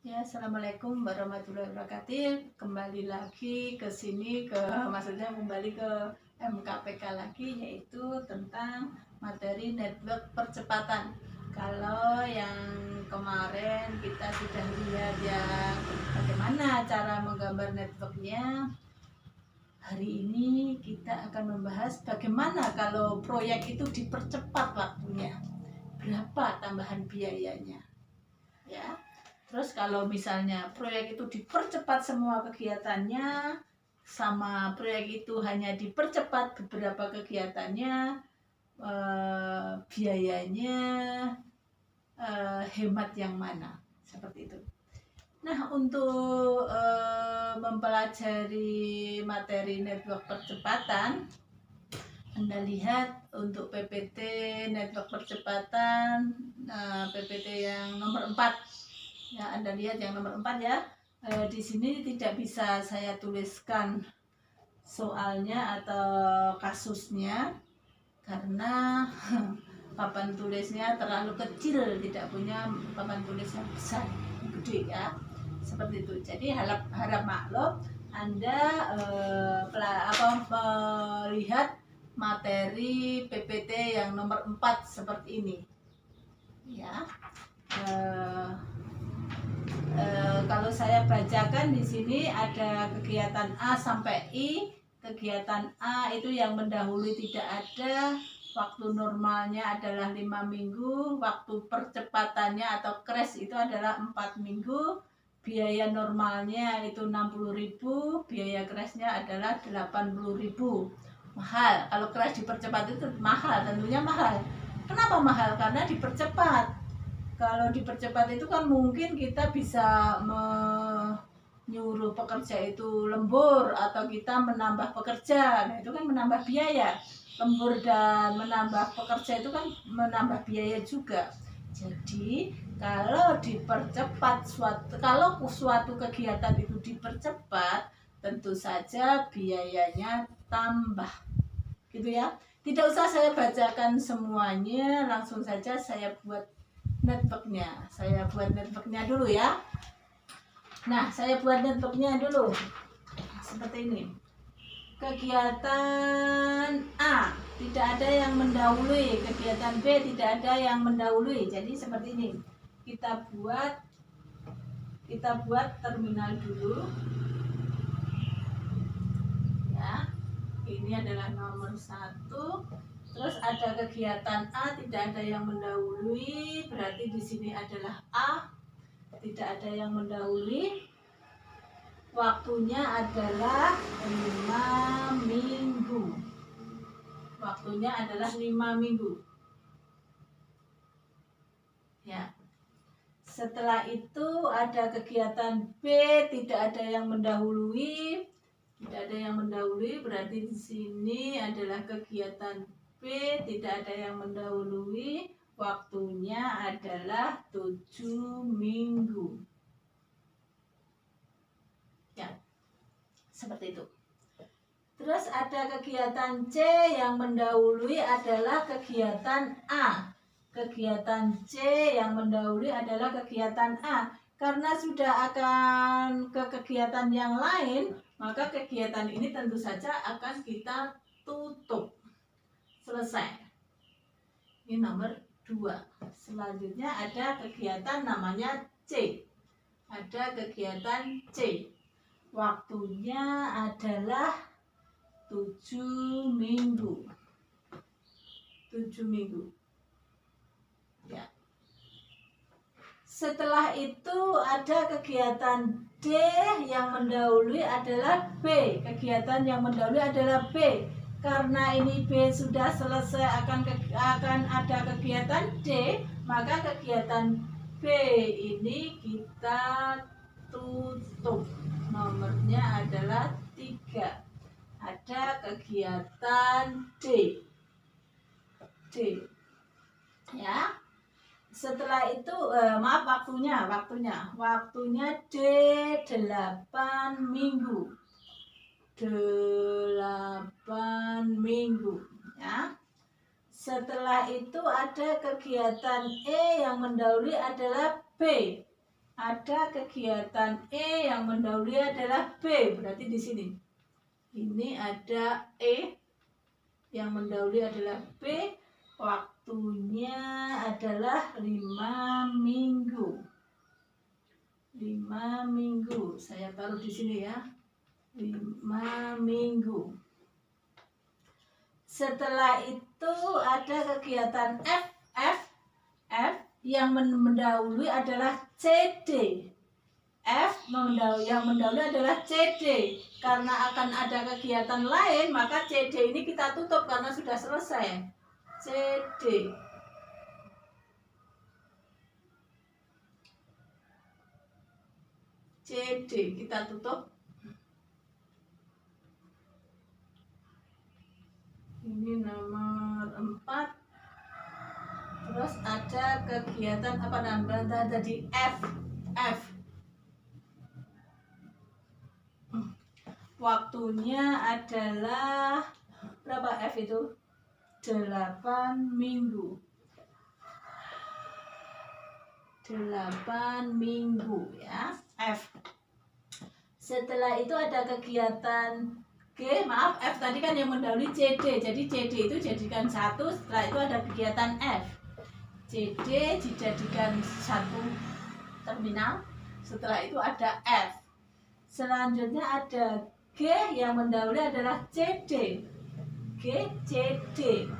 Ya, assalamualaikum warahmatullahi wabarakatuh. Kembali lagi ke sini, maksudnya kembali ke MKPK lagi, yaitu tentang materi network percepatan. Kalau yang kemarin kita sudah lihat ya bagaimana cara menggambar networknya, hari ini kita akan membahas bagaimana kalau proyek itu dipercepat waktunya, berapa tambahan biayanya, ya. Terus kalau misalnya proyek itu dipercepat semua kegiatannya, sama proyek itu hanya dipercepat beberapa kegiatannya, biayanya hemat yang mana? Seperti itu. Nah, untuk mempelajari materi network percepatan, Anda lihat untuk PPT network percepatan, PPT yang nomor 4. Ya, Anda lihat yang nomor 4 ya. Di sini tidak bisa saya tuliskan soalnya atau kasusnya karena papan tulisnya terlalu kecil, tidak punya papan tulis yang besar, gede ya. Seperti itu. Jadi harap maklum Anda melihat materi PPT yang nomor 4 seperti ini. Ya. Kalau saya bacakan di sini ada kegiatan A sampai I. Kegiatan A itu yang mendahului tidak ada, waktu normalnya adalah 5 minggu, waktu percepatannya atau crash itu adalah 4 minggu, biaya normalnya itu 60.000, biaya crashnya adalah 80.000. Mahal, kalau crash dipercepat itu mahal, tentunya mahal. Kenapa mahal? Karena dipercepat. Kalau dipercepat itu kan mungkin kita bisa menyuruh pekerja itu lembur atau kita menambah pekerja. Nah, itu kan menambah biaya. Lembur dan menambah pekerja itu kan menambah biaya juga. Jadi, kalau dipercepat kalau suatu kegiatan itu dipercepat, tentu saja biayanya tambah. Gitu ya. Tidak usah saya bacakan semuanya, langsung saja saya buat networknya. Saya buat networknya dulu ya. Nah, saya buat networknya dulu seperti ini. Kegiatan A tidak ada yang mendahului, kegiatan B tidak ada yang mendahului. Jadi seperti ini. Kita buat terminal dulu. Ya. Ini adalah nomor 1. Terus ada kegiatan A tidak ada yang mendahului, berarti di sini adalah A. Tidak ada yang mendahului, waktunya adalah 5 minggu. Waktunya adalah 5 minggu. Ya. Setelah itu ada kegiatan B, tidak ada yang mendahului. Tidak ada yang mendahului, berarti di sini adalah kegiatan B, tidak ada yang mendahului. Waktunya adalah 7 minggu. Ya. Seperti itu. Terus ada kegiatan C yang mendahului adalah kegiatan A. Kegiatan C yang mendahului adalah kegiatan A. Karena sudah akan ke kegiatan yang lain, maka kegiatan ini tentu saja akan kita tutup. Selesai. Ini nomor 2. Selanjutnya ada kegiatan namanya C. Ada kegiatan C. Waktunya adalah 7 minggu. 7 minggu. Ya. Setelah itu ada kegiatan D yang mendahului adalah B. Kegiatan yang mendahului adalah B. Karena ini B sudah selesai, akan ada kegiatan D, maka kegiatan B ini kita tutup. Nomornya adalah 3. Ada kegiatan D. D. Ya. Setelah itu waktunya D 8 minggu. 8 minggu ya. Setelah itu ada kegiatan E yang mendahului adalah B. ada kegiatan E yang mendahului adalah B. Berarti di sini. Ini ada E yang mendahului adalah B. Waktunya adalah 5 minggu. 5 minggu. Saya taruh di sini ya. 5 minggu. Setelah itu ada kegiatan F yang mendahului adalah CD. Yang mendahului adalah CD. Karena akan ada kegiatan lain, maka CD ini kita tutup karena sudah selesai. CD. CD kita tutup. Ini nomor 4. Terus ada kegiatan apa namanya tadi F. Waktunya adalah berapa F itu? 8 minggu. 8 minggu ya, F. Setelah itu ada kegiatan G, maaf F tadi kan yang mendahului CD. Jadi CD itu jadikan 1, setelah itu ada kegiatan F. CD dijadikan 1 terminal, setelah itu ada F. Selanjutnya ada G yang mendahului adalah CD. G, CD.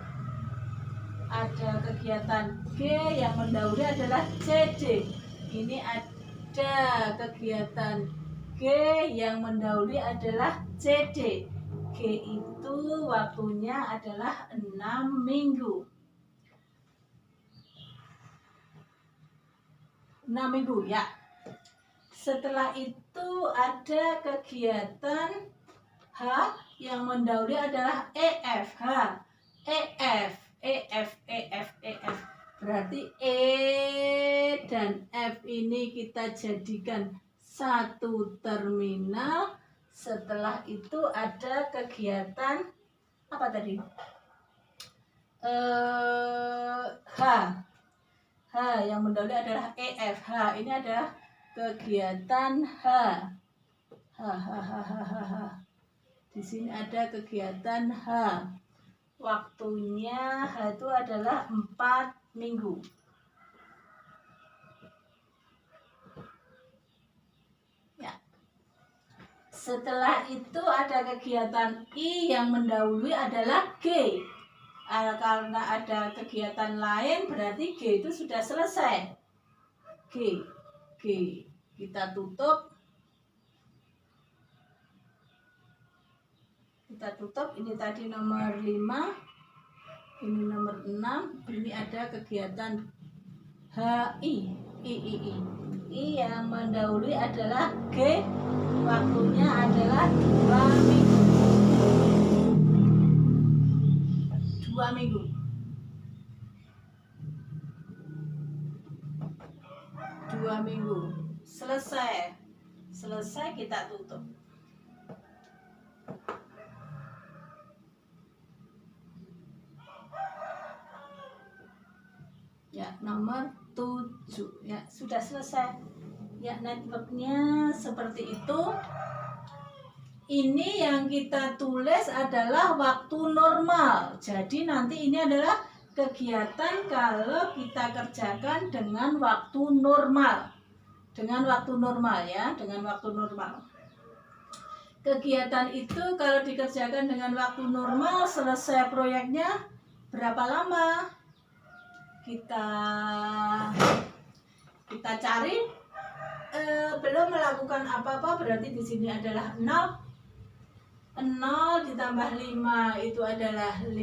Ada kegiatan G yang mendahului adalah CD. Ini ada kegiatan G yang mendahului adalah CD. G itu waktunya adalah 6 minggu. 6 minggu ya. Setelah itu ada kegiatan H yang mendahului adalah EF. EF. Berarti E dan F ini kita jadikan 1 terminal. Setelah itu ada kegiatan apa tadi? H yang mendahului adalah EF. H ini adalah kegiatan H. Di sini ada kegiatan H. Waktunya H itu adalah 4 minggu. Ya. Setelah itu ada kegiatan I yang mendahului adalah G. Karena ada kegiatan lain berarti G itu sudah selesai. G. Kita tutup. Ini tadi nomor 5, ini nomor 6, ini ada kegiatan HI. I yang mendahului adalah G, waktunya adalah 2 minggu. 2 minggu. 2 minggu. Selesai kita tutup. Ya, nomor 7 ya, sudah selesai ya. Networknya seperti itu. Ini yang kita tulis adalah waktu normal. Jadi nanti ini adalah kegiatan kalau kita kerjakan dengan waktu normal. Dengan waktu normal ya, dengan waktu normal. Kegiatan itu kalau dikerjakan dengan waktu normal, selesai proyeknya berapa lama? Kita cari. Belum melakukan apa-apa berarti di sini adalah 0 ditambah 5 itu adalah 5.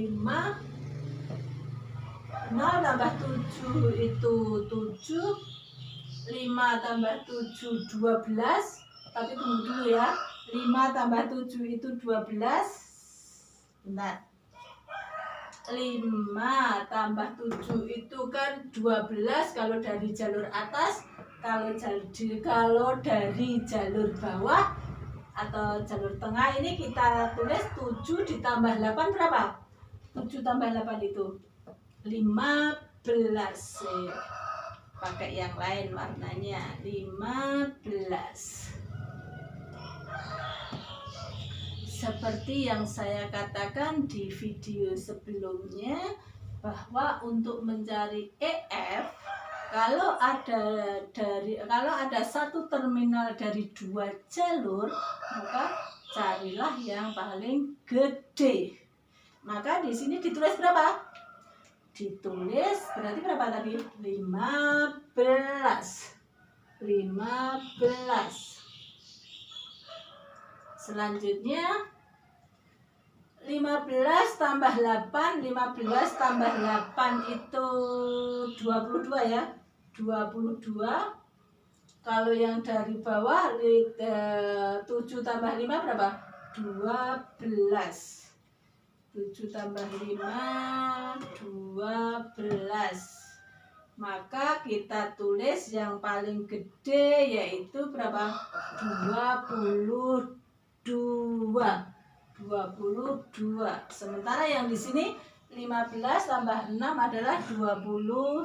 0 tambah 7 itu 7. 5 tambah 7 12. Tapi tunggu dulu ya. 5 tambah 7 itu 12. Bentar. 5 tambah 7 itu kan 12 kalau dari jalur atas. Kalau dari jalur bawah atau jalur tengah ini kita tulis 7 ditambah 8 berapa? 7 tambah 8 itu 15. pakai yang lain warnanya. 15. Seperti yang saya katakan di video sebelumnya, bahwa untuk mencari EF, kalau ada satu terminal dari 2 jalur, maka carilah yang paling gede. Maka di sini ditulis berapa? Ditulis berarti berapa tadi? 15. Selanjutnya 15 tambah 8, 15 tambah 8 itu 22 ya. 22. Kalau yang dari bawah 7 tambah 5 berapa? 12. 7 tambah 5 12. Maka kita tulis yang paling gede yaitu berapa? 22. 22. Sementara yang di sini 15 tambah 6 adalah 21.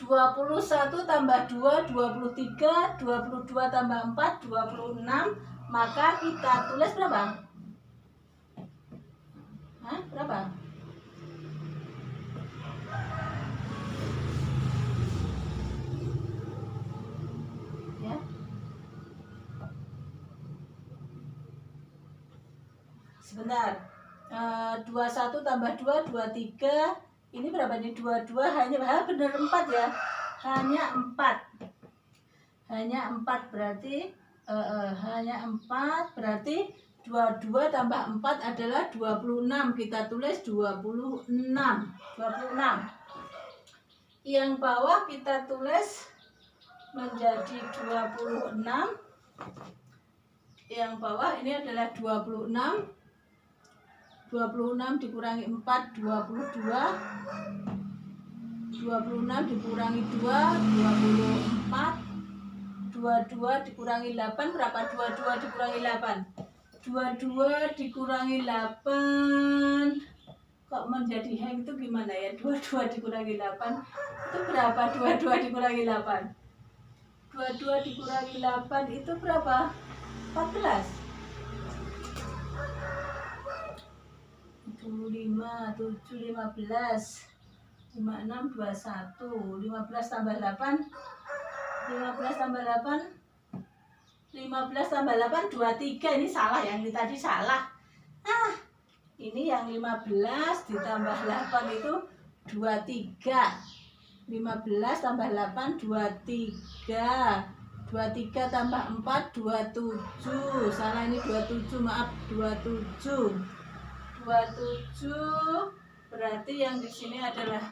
21 tambah 2 23, 22 tambah 4 26. Maka kita tulis berapa? Berapa? Ya. Sebentar. 21 tambah 2 23. Ini berapa nih? 22 hanya benar 4 ya. Hanya 4 berarti hanya 4 berarti 22 tambah 4 adalah 26. Kita tulis 26. Yang bawah kita tulis menjadi 26. Yang bawah ini adalah 26. 26 dikurangi 4 22. 26 dikurangi 2 24. 22 dikurangi 8 berapa? 22 dikurangi 8. 22 dikurangi 8. Kok menjadi hang itu gimana ya? 22 dikurangi 8 itu berapa? 22 dikurangi 8. 22 dikurangi 8 itu berapa? 14. 5 7 15. 56 21. 15 tambah 8. 15 tambah 8 23. Ini salah, yang ini tadi salah. Ini yang 15 ditambah 8 itu 23. 15 tambah 8 23. 23 tambah 4 27. Salah, ini 27, maaf, 27. 27 berarti yang di sini adalah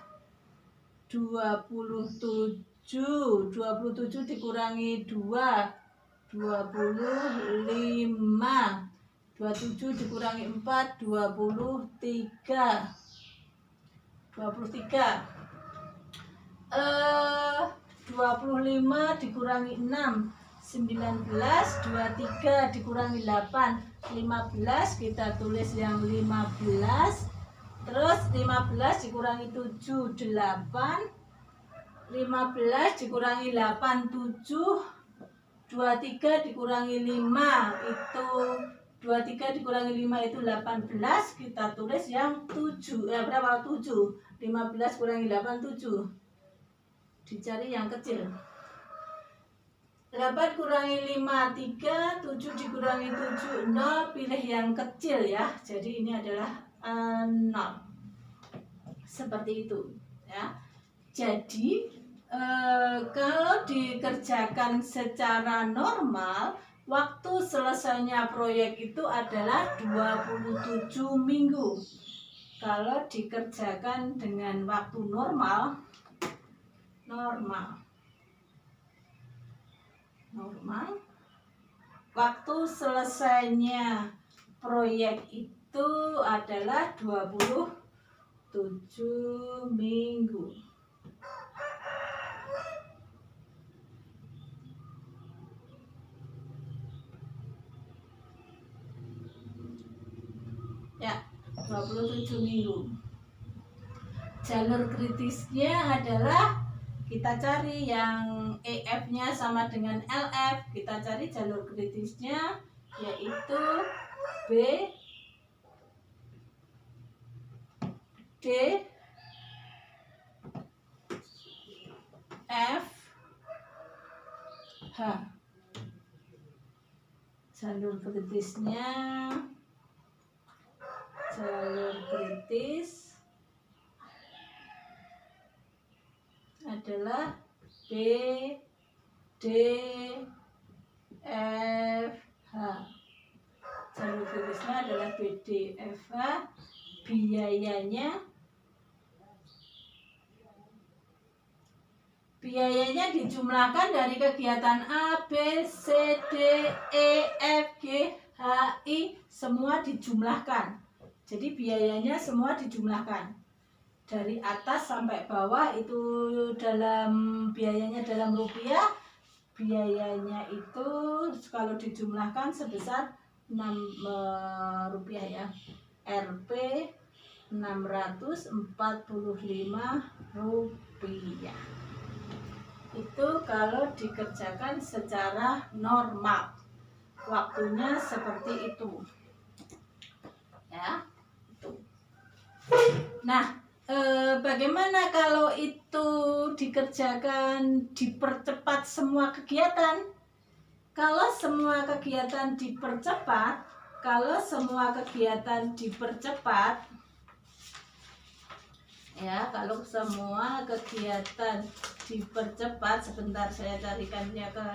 27. 27 dikurangi 2 25. 27 dikurangi 4 23. 25 dikurangi 6 19. 23 dikurangi 8 15. Kita tulis yang 15. Terus 15 dikurangi 7 8. 15 dikurangi 8 7. 23 dikurangi 5 itu 23 dikurangi 5 itu 18. Kita tulis yang 7. Berapa? 7. 15 kurangi 8 7. Dicari yang kecil. 8 kurangi 5 3. 7 dikurangi 7 0. Pilih yang kecil ya. Jadi ini adalah 0. Seperti itu ya. Jadi kalau dikerjakan secara normal, waktu selesainya proyek itu adalah 27 minggu. Kalau dikerjakan dengan waktu normal, waktu selesainya proyek itu adalah 27 minggu. Ya, 27 minggu. jalur kritisnya adalah kita cari yang EF-nya sama dengan LF. Kita cari jalur kritisnya yaitu B, D, F, H. Jalur kritis adalah B, D, F, H. Jalur kritisnya adalah B, D, F, H. Biayanya dijumlahkan dari kegiatan A, B, C, D, E, F, G, H, I, semua dijumlahkan. Jadi biayanya semua dijumlahkan. Dari atas sampai bawah itu biayanya dalam rupiah. Biayanya itu kalau dijumlahkan sebesar 6 rupiah ya. Rp 645 rupiah. Itu kalau dikerjakan secara normal, waktunya seperti itu ya. Itu. Nah, bagaimana kalau itu dikerjakan dipercepat semua kegiatan? Kalau semua kegiatan dipercepat ya, kalau semua kegiatan dipercepat, sebentar saya carikannya ke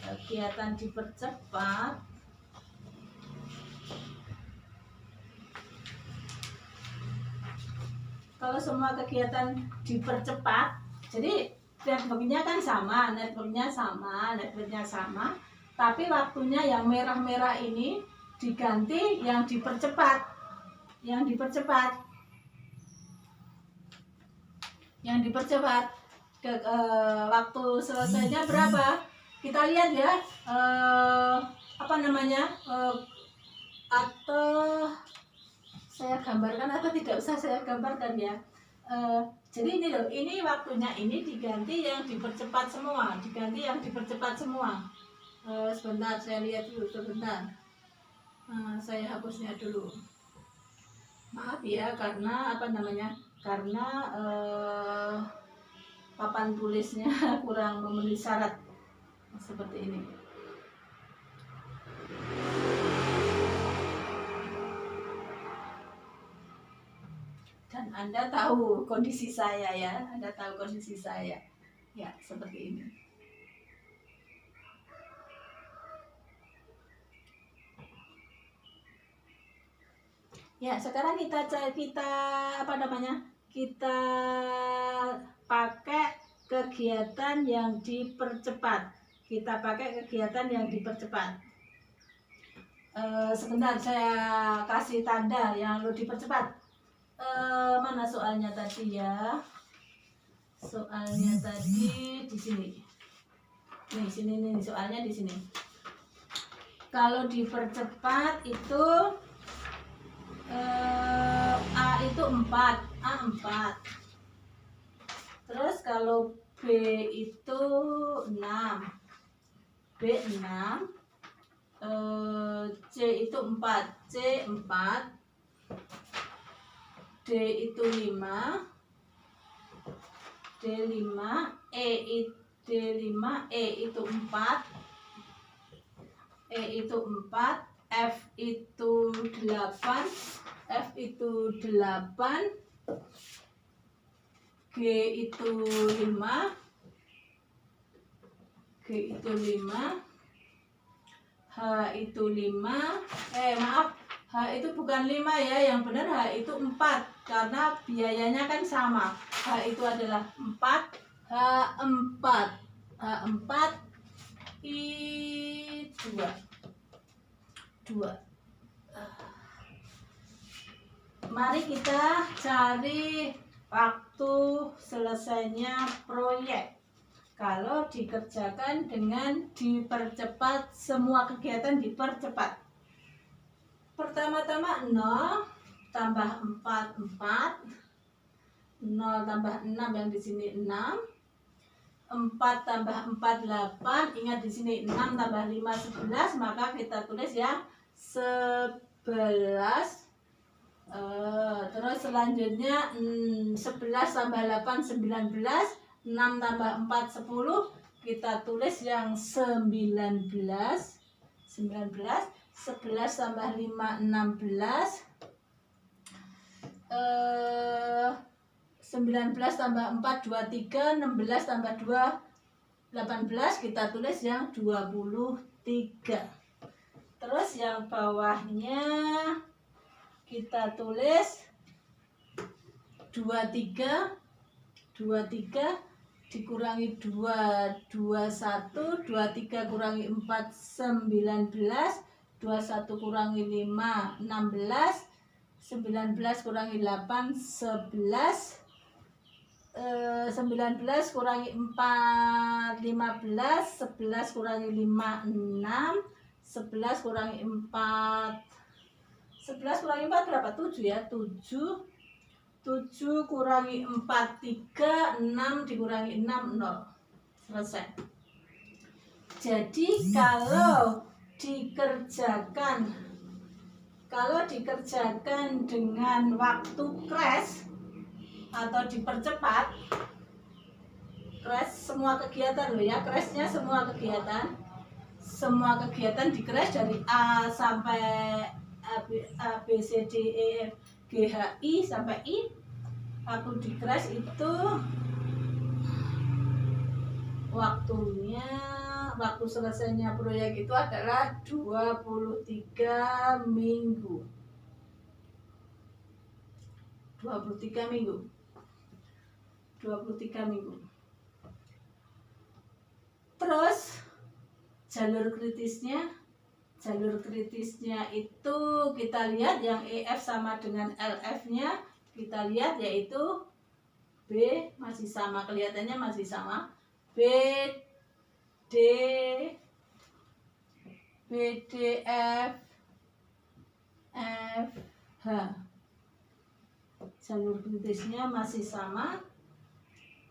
kegiatan dipercepat. Kalau semua kegiatan dipercepat, jadi networknya kan sama, networknya sama, tapi waktunya yang merah-merah ini diganti yang dipercepat. Waktu selesainya berapa? Kita lihat ya, atau saya gambarkan atau tidak usah saya gambarkan ya. Jadi ini loh, ini waktunya ini diganti yang dipercepat semua, sebentar saya lihat dulu sebentar. Saya hapusnya dulu. Maaf ya, karena papan tulisnya kurang memenuhi syarat seperti ini. Dan Anda tahu kondisi saya ya, ya seperti ini. Ya, sekarang kita pakai kegiatan yang dipercepat. Sebentar saya kasih tanda yang lo dipercepat. Mana soalnya tadi ya? Soalnya tadi di sini. Nih, soalnya di sini. Kalau dipercepat itu A itu 4. Terus kalau B itu 6. B 6. C itu 4. C 4. D itu 5. D 5. E itu 4. E itu 4. F itu 8. G itu 5. H itu 5. H itu bukan 5 ya, yang benar H itu 4 karena biayanya kan sama. H itu adalah 4. H4 I 2. Mari kita cari waktu selesainya proyek kalau dikerjakan dengan dipercepat, semua kegiatan dipercepat. Pertama-tama 0 tambah 4. 0 tambah 6 yang di sini 6. 4 tambah 4 8. Ingat di sini 6 tambah 5 11, maka kita tulis ya 11. Terus selanjutnya 11 tambah 8 19. 6 tambah 4 10, kita tulis yang 19. 11 tambah 5 16. 19 tambah 4 23. 16 tambah 2 18, kita tulis yang 23. Terus yang bawahnya kita tulis 23 dikurangi 2 21. 23 kurangi 4 19. 21 kurangi 5 16. 19 kurangi 8 11. 19 kurangi 4 15. 11 kurangi 5 6. 11 kurangi 4 berapa? 7 ya. 7 kurangi 4 3. 6 dikurangi 6 0. Selesai. Jadi kalau dikerjakan dengan waktu crash atau dipercepat, crash semua kegiatan loh ya, crashnya semua kegiatan di crash dari A sampai A B C D E F G H I sampai I. Waktu di crash itu waktu selesainya proyek itu adalah 23 minggu. 23 minggu. Terus jalur kritisnya itu kita lihat yang EF sama dengan LF-nya, kita lihat yaitu B masih sama, kelihatannya masih sama. B D F H. Jalur kritisnya masih sama.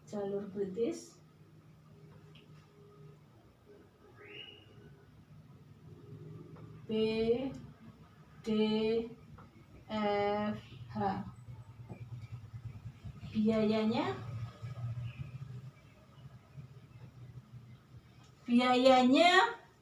Jalur kritis B D F H.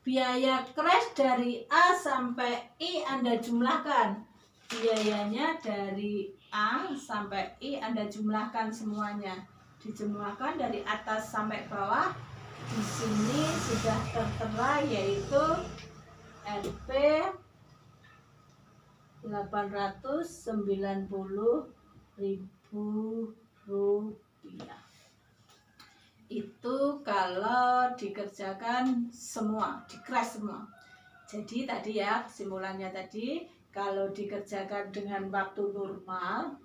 Biaya crash dari A sampai I Anda jumlahkan. Biayanya dari A sampai I Anda jumlahkan semuanya. Dijumlahkan dari atas sampai bawah. Di sini sudah tertera yaitu Rp 890.000. Itu kalau dikerjakan semua, di crash semua. Jadi tadi ya kesimpulannya tadi, kalau dikerjakan dengan waktu normal,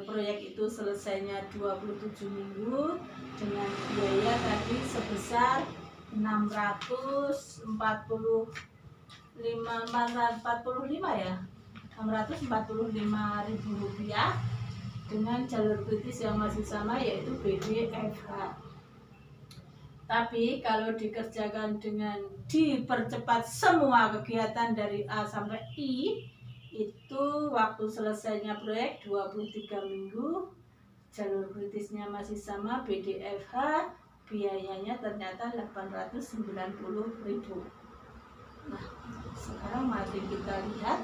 proyek itu selesainya 27 minggu dengan biaya tadi sebesar 645 ya, 645.000 rupiah, dengan jalur kritis yang masih sama yaitu BDFH. Tapi kalau dikerjakan dengan dipercepat semua kegiatan dari A sampai I, itu waktu selesainya proyek 23 minggu, jalur kritisnya masih sama BDFH, biayanya ternyata 890.000. Nah, sekarang mari kita lihat,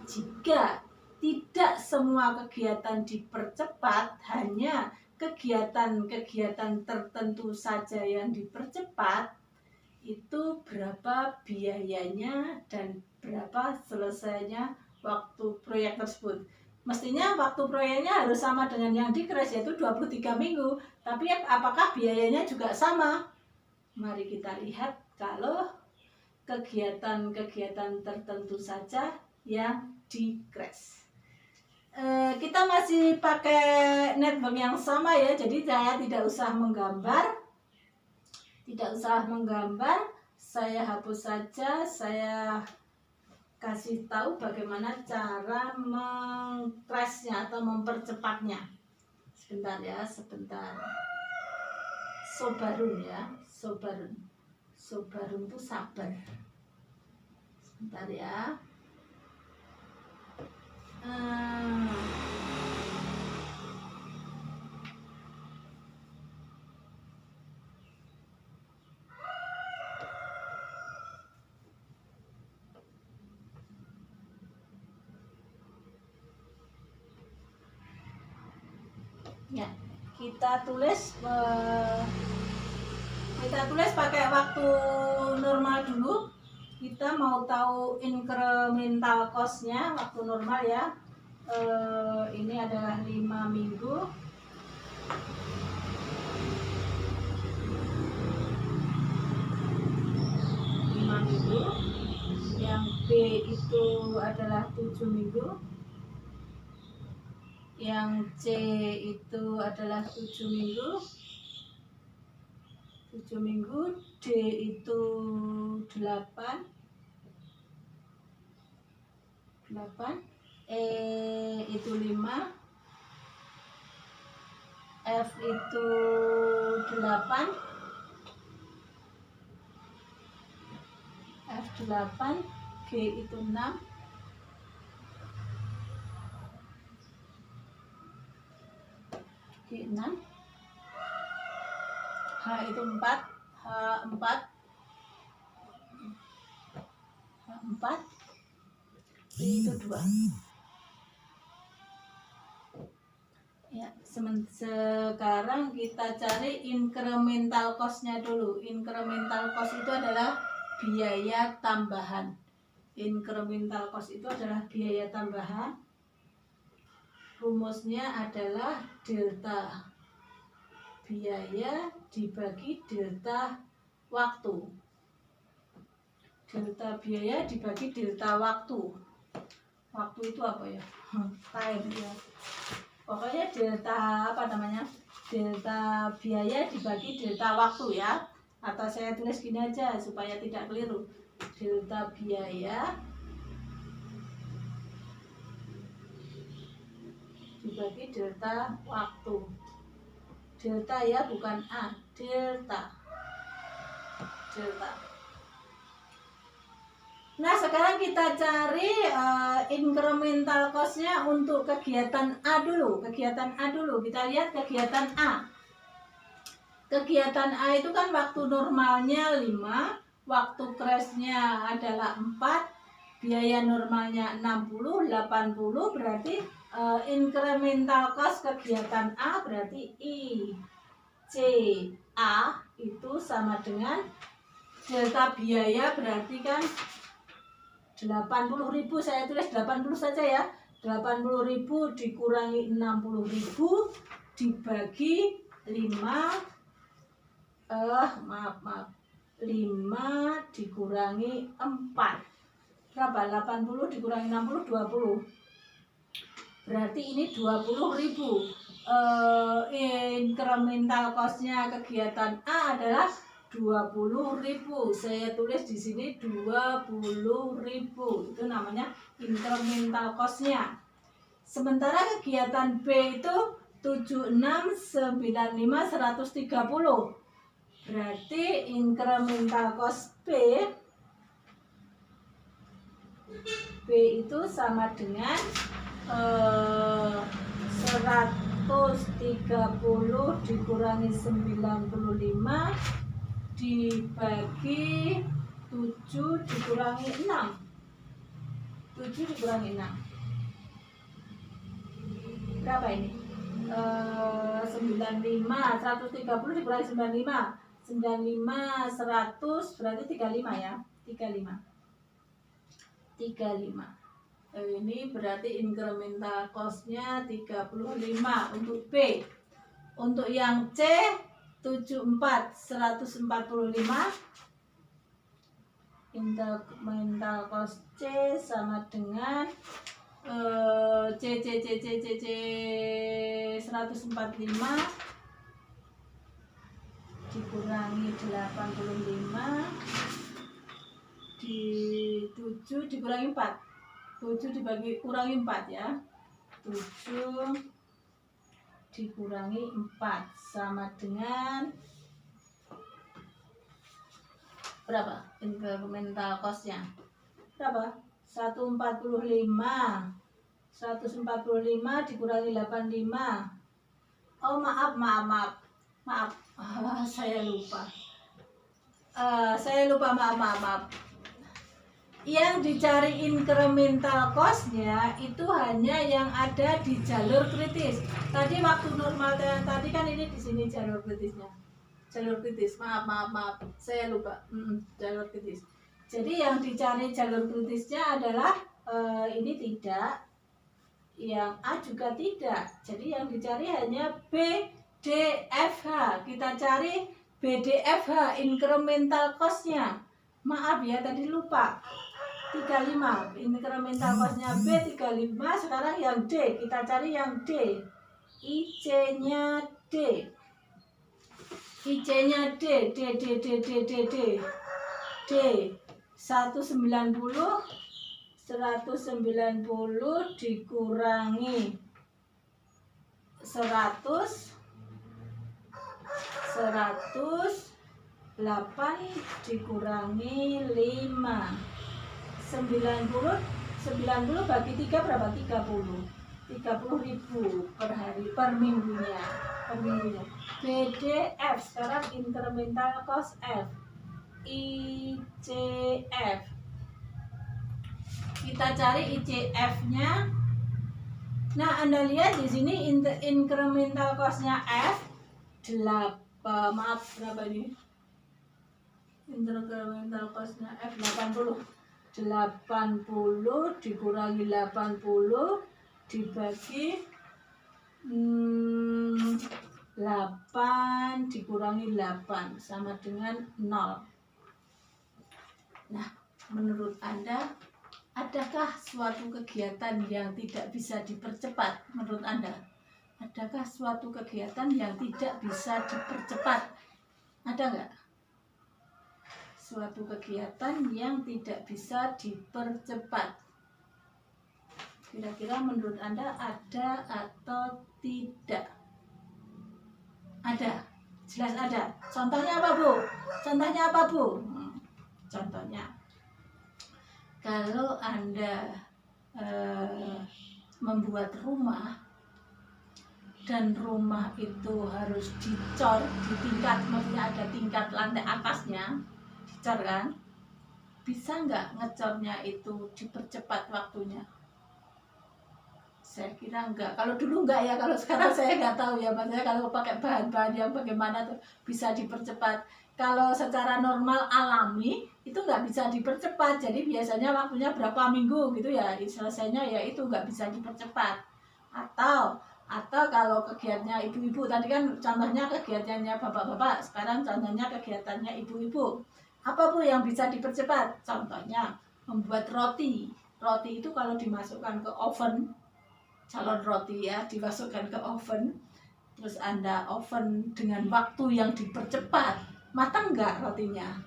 jika tidak semua kegiatan dipercepat, hanya kegiatan-kegiatan tertentu saja yang dipercepat, itu berapa biayanya dan berapa selesainya waktu proyek tersebut. Mestinya waktu proyeknya harus sama dengan yang di crash, yaitu 23 minggu. Tapi apakah biayanya juga sama? Mari kita lihat kalau kegiatan-kegiatan tertentu saja yang di crash. Kita masih pakai network yang sama ya, jadi saya tidak usah menggambar, saya hapus saja, saya kasih tahu bagaimana cara meng-crashnya atau mempercepatnya. Sebentar ya, sebentar. Sobarun ya, sobarun. Sobarun itu sabar. Sebentar ya. Ya, kita tulis pakai waktu normal dulu. Kita mau tahu incremental cost-nya waktu normal ya. Ini adalah 5 minggu. Yang B itu adalah 7 minggu. Yang C itu adalah 7 minggu. 7 minggu. D itu 8. E itu 5. F itu 8. F8. G itu 6. G6. H itu 4. H4. I itu 2. Ya, sekarang kita cari incremental cost-nya dulu. Incremental cost itu adalah biaya tambahan. Incremental cost itu adalah biaya tambahan. Rumusnya adalah delta biaya dibagi delta waktu. Delta biaya dibagi delta waktu. Waktu itu apa ya? Time ya. Pokoknya delta delta biaya dibagi delta waktu ya. Atau saya tulis gini aja supaya tidak keliru. Delta biaya dibagi delta waktu. Delta ya, bukan A. Delta. Nah, sekarang kita cari incremental cost-nya untuk kegiatan A dulu. Kita lihat kegiatan A. Kegiatan A itu kan waktu normalnya 5, waktu crash-nya adalah 4, biaya normalnya 60, 80, berarti incremental cost kegiatan A berarti I C A itu sama dengan delta biaya, berarti kan 80.000, saya tulis 80 saja ya. 80.000 dikurangi 60.000 dibagi 5 5 dikurangi 4. Berapa? 80 dikurangi 60 20. Berarti ini 20.000. Incremental cost-nya kegiatan A adalah 20.000. Saya tulis di sini 20.000. Itu namanya incremental cost-nya. Sementara kegiatan B itu 7695 130. Berarti incremental cost B itu sama dengan 130 dikurangi 95 dibagi 7 dikurangi 6. 7 dikurangi 6. Berapa ini? 95, 130 dikurangi 95. 95, 100 berarti 35 ya. 35. Ini berarti incremental cost-nya 35 untuk B. Untuk yang C 74 145. Incremental cost C sama dengan C 145 dikurangi 85 di 7 dikurangi 4. 7 kurangi 4 ya. 7 dikurangi 4 sama dengan berapa? Incremental cost-nya berapa? 145 dikurangi 85. Oh maaf saya lupa maaf. Yang dicari incremental cost-nya itu hanya yang ada di jalur kritis. Tadi waktu normal tadi kan ini di sini jalur kritisnya. Jalur kritis, maaf, saya lupa. Jalur kritis. Jadi yang dicari jalur kritisnya adalah ini tidak, yang A juga tidak. Jadi yang dicari hanya B, D, F, H. Kita cari B, D, F, H incremental cost-nya. Maaf ya, tadi lupa. 35 incremental cost-nya B 35. Sekarang yang D, kita cari yang D. IC-nya D. IC-nya D 190 dikurangi 100 8 dikurangi 5 90 bagi 3 berapa? 30.000 per hari, per minggunya. BDF sekarang incremental cost F. ICF kita cari ICF-nya. Nah, Anda lihat di sini incremental cost-nya F 8, berapa ini? Incremental cost-nya F 80 dikurangi 80 dibagi 8 dikurangi 8 sama dengan 0. Nah, menurut Anda, adakah suatu kegiatan yang tidak bisa dipercepat? Menurut Anda, adakah suatu kegiatan yang tidak bisa dipercepat? Ada nggak? Suatu kegiatan yang tidak bisa dipercepat. Kira-kira menurut Anda ada atau tidak? Ada, jelas ada. Contohnya apa, Bu? Contohnya, kalau Anda membuat rumah dan rumah itu harus dicor di tingkat, maksudnya ada tingkat lantai atasnya, dicor kan? Bisa nggak ngecornya itu dipercepat waktunya? Saya kira enggak. Kalau dulu enggak ya, kalau sekarang saya nggak tahu ya. Maksudnya kalau pakai bahan-bahan yang bagaimana tuh bisa dipercepat. Kalau secara normal alami itu nggak bisa dipercepat. Jadi biasanya waktunya berapa minggu gitu ya. Selesainya ya itu nggak bisa dipercepat. Atau kalau kegiatannya ibu-ibu, tadi kan contohnya kegiatannya bapak-bapak, sekarang contohnya kegiatannya ibu-ibu. Apa Bu yang bisa dipercepat? Contohnya membuat roti. Roti itu kalau dimasukkan ke oven, calon roti ya, dimasukkan ke oven, terus Anda oven dengan waktu yang dipercepat, matang nggak rotinya?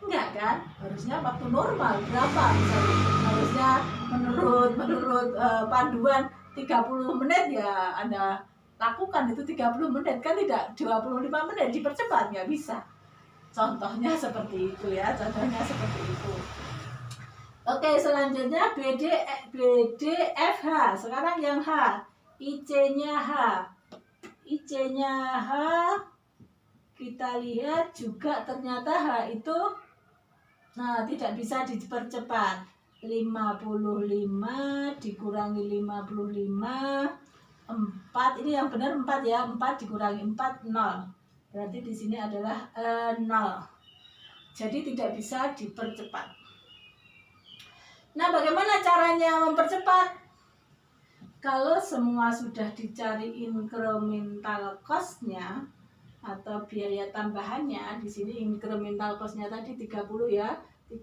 Enggak kan? Harusnya waktu normal berapa misalnya? Harusnya menurut panduan 30 menit ya Anda lakukan itu 30 menit, kan tidak 25 menit, dipercepat nggak bisa. Contohnya seperti itu ya, Oke, selanjutnya BDFH. Sekarang yang H. IC-nya H. Kita lihat juga ternyata H itu tidak bisa dipercepat. 55 dikurangi 55 4, ini yang benar 4 ya. 4 dikurangi 4 0. Berarti di sini adalah 0. Jadi tidak bisa dipercepat. Nah, bagaimana caranya mempercepat? Kalau semua sudah dicari incremental cost-nya atau biaya tambahannya, di sini incremental cost-nya tadi 30 ya, 30,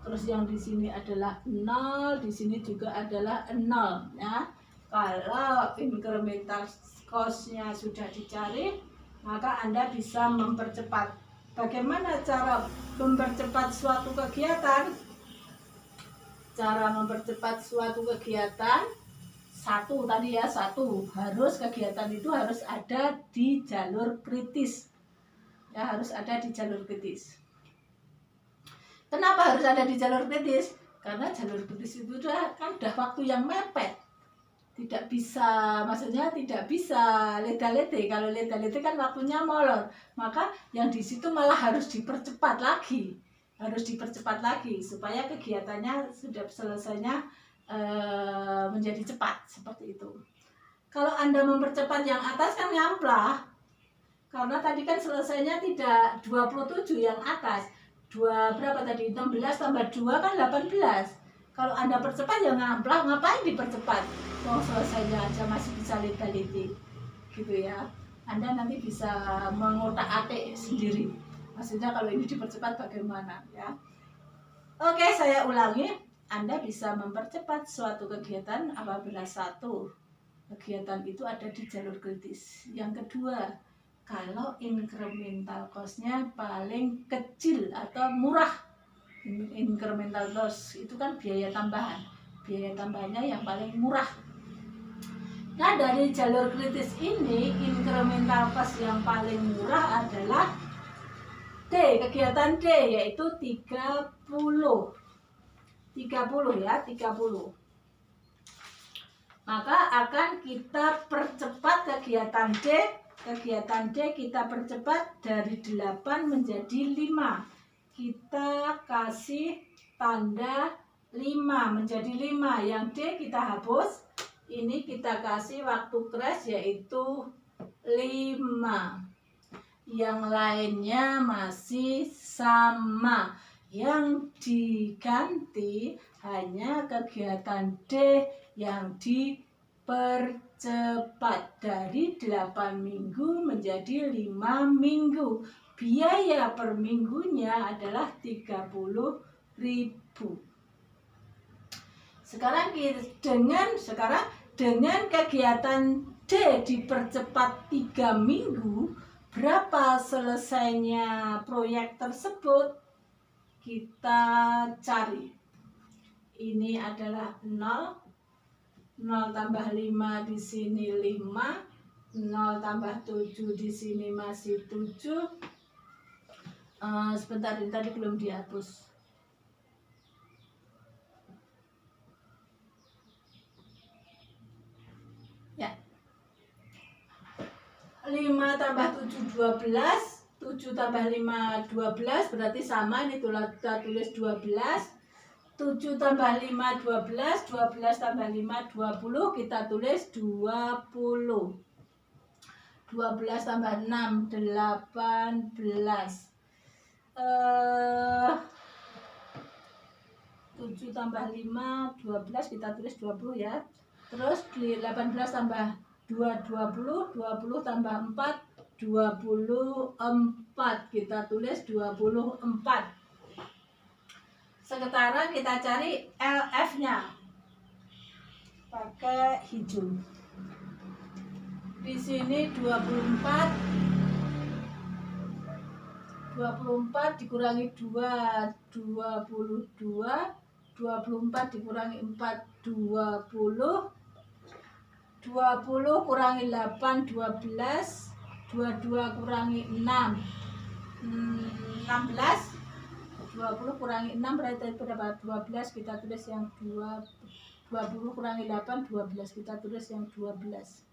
terus yang di sini adalah 0, di sini juga adalah 0 ya. Kalau incremental cost-nya sudah dicari, maka Anda bisa mempercepat. Bagaimana cara mempercepat suatu kegiatan? Cara mempercepat suatu kegiatan satu tadi ya, satu harus kegiatan itu harus ada di jalur kritis ya, harus ada di jalur kritis. Kenapa harus ada di jalur kritis? Karena jalur kritis itu udah waktu yang mepet, tidak bisa, maksudnya tidak bisa leda-lede. Kalau leda-lede kan waktunya molor, maka yang di situ malah harus dipercepat lagi, supaya kegiatannya sudah selesainya menjadi cepat seperti itu. Kalau Anda mempercepat yang atas kan ngamplah, karena tadi kan selesainya tidak 27 yang atas, berapa tadi, 16 tambah 2 kan 18. Kalau Anda percepat ya ngamplah, ngapain dipercepat, mau selesainya aja masih bisa leda-lede gitu ya. Anda nanti bisa mengotak-atik sendiri, maksudnya kalau ini dipercepat bagaimana ya. Oke, saya ulangi. Anda bisa mempercepat suatu kegiatan apabila satu, kegiatan itu ada di jalur kritis. Yang kedua, kalau incremental cost-nya paling kecil atau murah. Incremental cost itu kan biaya tambahannya yang paling murah. Nah, dari jalur kritis ini, incremental cost yang paling murah adalah D, kegiatan D, yaitu 30 ya, 30. Maka akan kita percepat kegiatan D. Kegiatan D kita percepat dari 8 menjadi 5. Kita kasih tanda 5 menjadi 5. Yang D kita hapus. Ini kita kasih waktu crash yaitu 5. Yang lainnya masih sama. Yang diganti hanya kegiatan D yang dipercepat dari 8 minggu menjadi 5 minggu. Biaya per minggunya adalah 30.000. Sekarang dengan kegiatan D dipercepat 3 minggu, berapa selesainya proyek tersebut? Kita cari. Ini adalah 0 tambah 5 di sini 5, 0 tambah 7 di sini masih 7. Sebentar, ini tadi belum dihapus. Ya. 5 tambah 7 12. 7 tambah 5 12, berarti sama, ini kita tulis 12. 7 tambah 5 12, 12 tambah 5 20, kita tulis 20. 12 tambah 6 18. 7 tambah 5 12, kita tulis 20 ya. Terus 18 tambah 2 20, 20 tambah 4 24, kita tulis 24. Sekarang kita cari LF-nya pakai hijau. Di sini 24 dikurangi 2 22, 24 dikurangi 4 20, 20 kurangi 8 12, 22 kurangi 6 16, 20 kurangi 6 berarti berapa? 12, kita tulis yang 20 kurangi 8 12, kita tulis yang 12.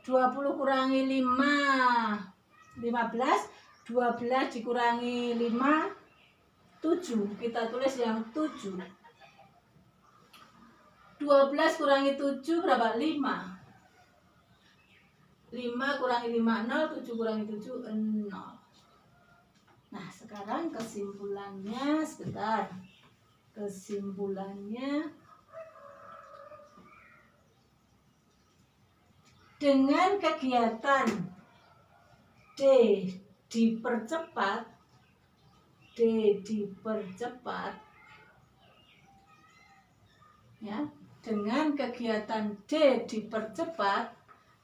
20 kurangi 5 15, 12 dikurangi 5 7, kita tulis yang 7. 12 kurangi 7 berapa? 5. 5 kurangi 5 0, 7 kurangi 7 0. Nah, sekarang kesimpulannya, sebentar. Kesimpulannya, dengan kegiatan D dipercepat, ya, dengan kegiatan D dipercepat,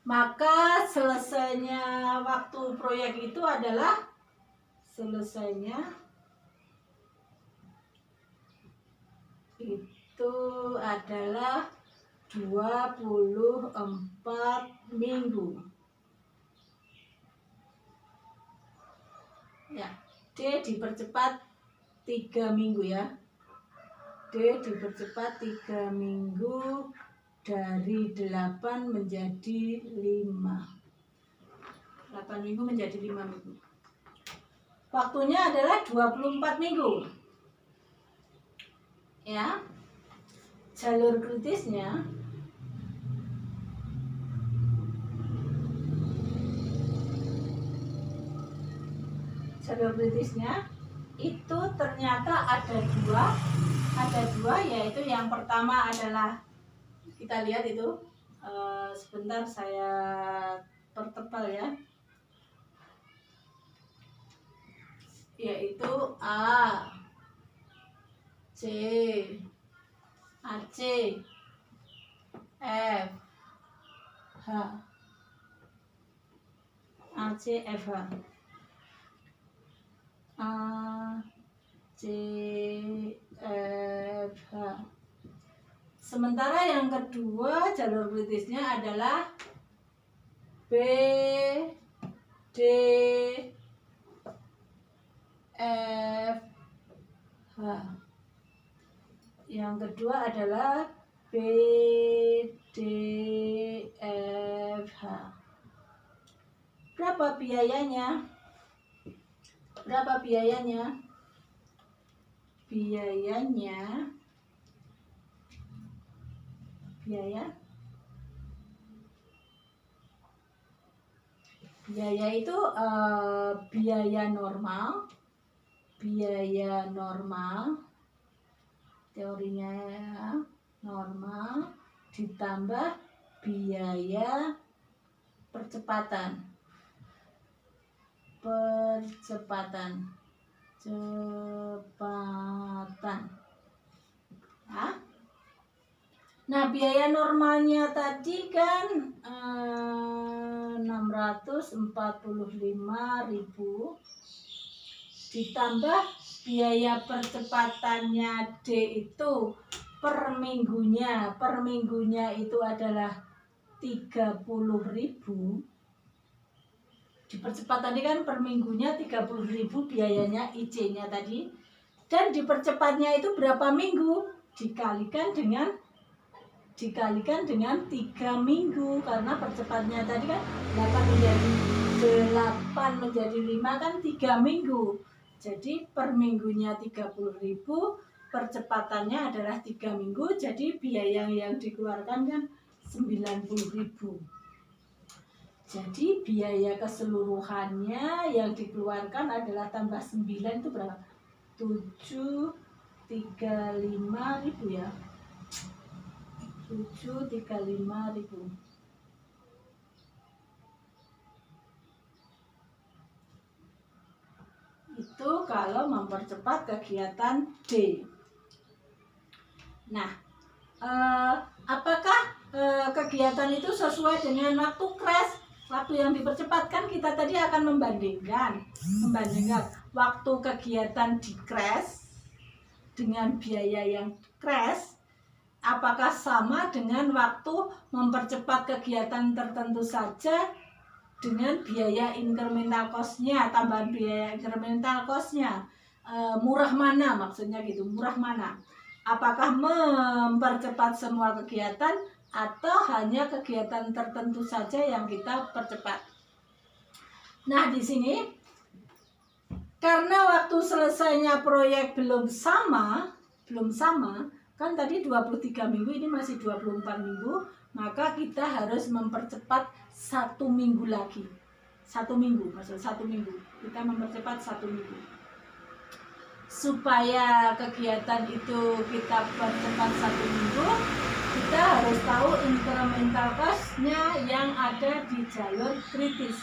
maka selesainya waktu proyek itu adalah 20 24 minggu. Ya, D dipercepat 3 minggu ya. D dipercepat 3 minggu dari 8 menjadi 5. 8 minggu menjadi 5 minggu. Waktunya adalah 24 minggu. Ya. Jalur kritisnya itu ternyata ada dua, yaitu yang pertama adalah, kita lihat itu, sebentar saya pertebal ya, yaitu A, C, AC, F, H, AC, F, H, A, C, F, H. Sementara yang kedua jalur kritisnya adalah B, D, F, H. Yang kedua adalah B, D, F, H. Berapa biayanya? Biaya itu biaya normal, teorinya normal ditambah biaya percepatan. Nah, biaya normalnya tadi kan 645.000 ditambah biaya percepatannya D itu per minggunya itu adalah 30.000. Dipercepat tadi kan per minggunya 30.000 biayanya IC-nya tadi, dan dipercepatnya itu berapa minggu dikalikan dengan 3 minggu, karena percepatnya tadi kan 8 menjadi 5 kan 3 minggu. Jadi per minggunya 30.000, percepatannya adalah 3 minggu, jadi biaya yang dikeluarkan kan 90.000. Jadi biaya keseluruhannya yang dikeluarkan adalah tambah 9 itu berapa? 735.000 ya. 735.000. Itu kalau mempercepat kegiatan D. Nah, apakah kegiatan itu sesuai dengan waktu crash? Waktu yang dipercepatkan kita tadi akan membandingkan waktu kegiatan di crash dengan biaya yang crash, apakah sama dengan waktu mempercepat kegiatan tertentu saja dengan biaya incremental cost-nya, tambahan biaya incremental cost-nya. Murah mana, maksudnya gitu, murah mana? Apakah mempercepat semua kegiatan atau hanya kegiatan tertentu saja yang kita percepat? Nah, di sini karena waktu selesainya proyek belum sama, kan tadi 23 minggu, ini masih 24 minggu, maka kita harus mempercepat 1 minggu lagi. 1 minggu, kita mempercepat 1 minggu. Supaya kegiatan itu kita percepat 1 minggu, kita harus tahu incremental cost-nya yang ada di jalur kritis.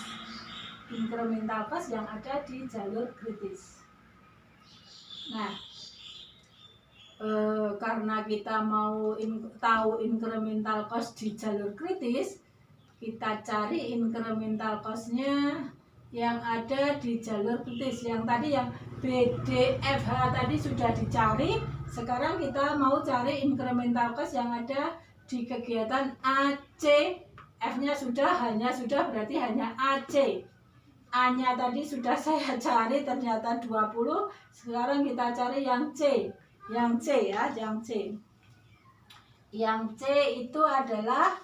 Nah, karena kita mau tahu incremental cost di jalur kritis, kita cari incremental cost-nya yang ada di jalur kritis. Yang tadi yang BDFH tadi sudah dicari, sekarang kita mau cari incremental cost yang ada di kegiatan AC, F-nya hanya sudah berarti hanya AC. A-nya tadi sudah saya cari ternyata 20. Sekarang kita cari yang C. Yang C ya, yang C. Yang C itu adalah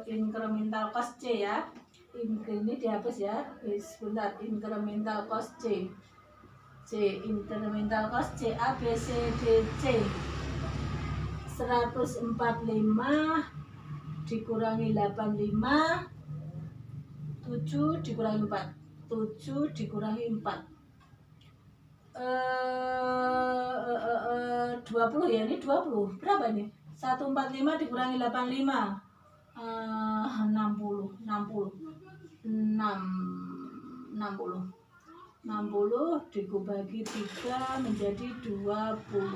incremental cost C ya. Ini dihapus ya. Sebentar, incremental cost C. C, incremental cost C, A, B, C, D, C. 145 dikurangi 85, 7 dikurangi 4, 7 dikurangi 4, 20 ya, ini 20, berapa nih? 145 dikurangi 85, 60 dibagi 3 menjadi 20.